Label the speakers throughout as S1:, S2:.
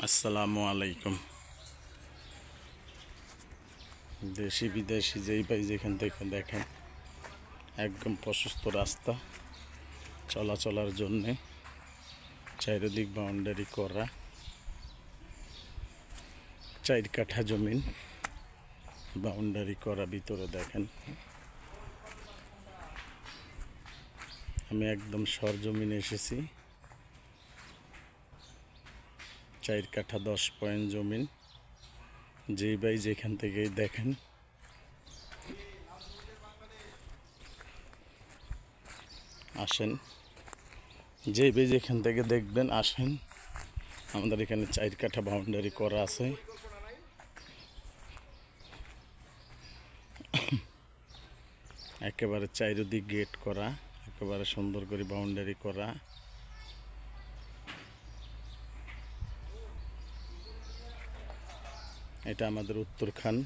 S1: আসসালামু আলাইকুম। দেশি বিদেশি যেই পাই যেখান থেকে দেখেন একদম প্রশস্ত রাস্তা চলাচলার জন্যে, চারিদিক বাউন্ডারি করা, 4 কাঠা জমিন বাউন্ডারি করা। ভিতরে দেখেন আমি একদম সরজমিনে এসেছি। 4 কাঠা 10 পয়েন্ট জমিন। যেই ভাই যেখান থেকেই দেখেন আসেন, যেই ভাই যেখান থেকে দেখবেন আসেন। আমাদের এখানে 4 কাঠা বাউন্ডারি করা আছে। একেবারে চারিদিক গেট করা, একেবারে সুন্দর করে বাউন্ডারি করা। এটা আমাদের উত্তরখান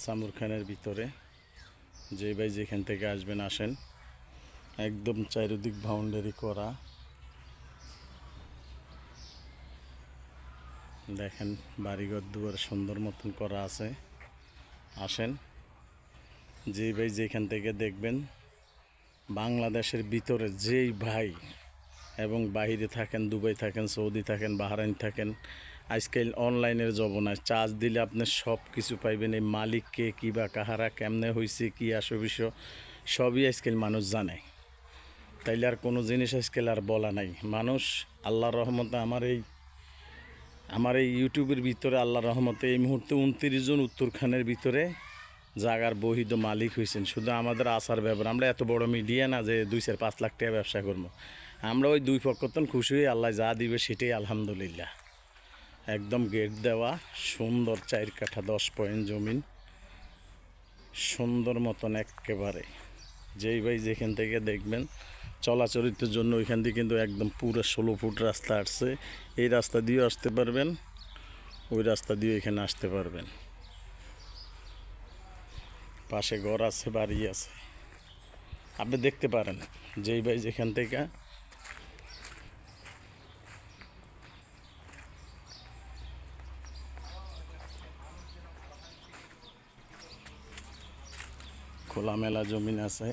S1: সামুরখানের ভিতরে। যে ভাই যেখান থেকে আসবেন আসেন, একদম চারিদিক বাউন্ডারি করা। দেখেন বাড়িঘর দুয়ার সুন্দর মতন করা আছে। আসেন, যেই ভাই যেখান থেকে দেখবেন, বাংলাদেশের ভিতরে যেই ভাই এবং বাইরে থাকেন, দুবাই থাকেন, সৌদি থাকেন, বাহরাইন থাকেন, আজকাল অনলাইনের জমানায় চার্জ দিলে আপনি সব কিছু পাইবেন। এই মালিককে কী বা কাহারা কেমনে হয়েছে, কী আসো বিষয় সবই আজকাল মানুষ জানে। তাইলে আর কোনো জিনিস আজকাল আর বলা নাই। মানুষ আল্লাহর রহমতে আমার এই ইউটিউবের ভিতরে আল্লাহর রহমতে এই মুহূর্তে 29 জন উত্তরখানের ভিতরে জাগার বহিদ মালিক হয়েছেন। শুধু আমাদের আসার ব্যাপার, আমরা এত বড় মিডিয়া না যে 2-4-5 লাখ টাকা ব্যবসা করবো। আমরা ওই 2 পক্ষতন খুশি হয়ে আল্লাহ যা দিবে সেটাই আলহামদুলিল্লাহ। একদম গেট দেওয়া সুন্দর 4 কাঠা 10 পয়েন্ট জমিন, সুন্দর মতন একেবারে। যেই ভাই যেখান থেকে দেখবেন চলাচলিতের জন্য ওইখান দিয়ে কিন্তু একদম পুরো 16 ফুট রাস্তা আসছে। এই রাস্তা দিয়েও আসতে পারবেন, ওই রাস্তা দিয়ে এখানে আসতে পারবেন। পাশে ঘর আছে, বাড়ি আছে, আপনি দেখতে পারেন। যেই ভাই যেখান থেকে খোলামেলা জমিন আছে।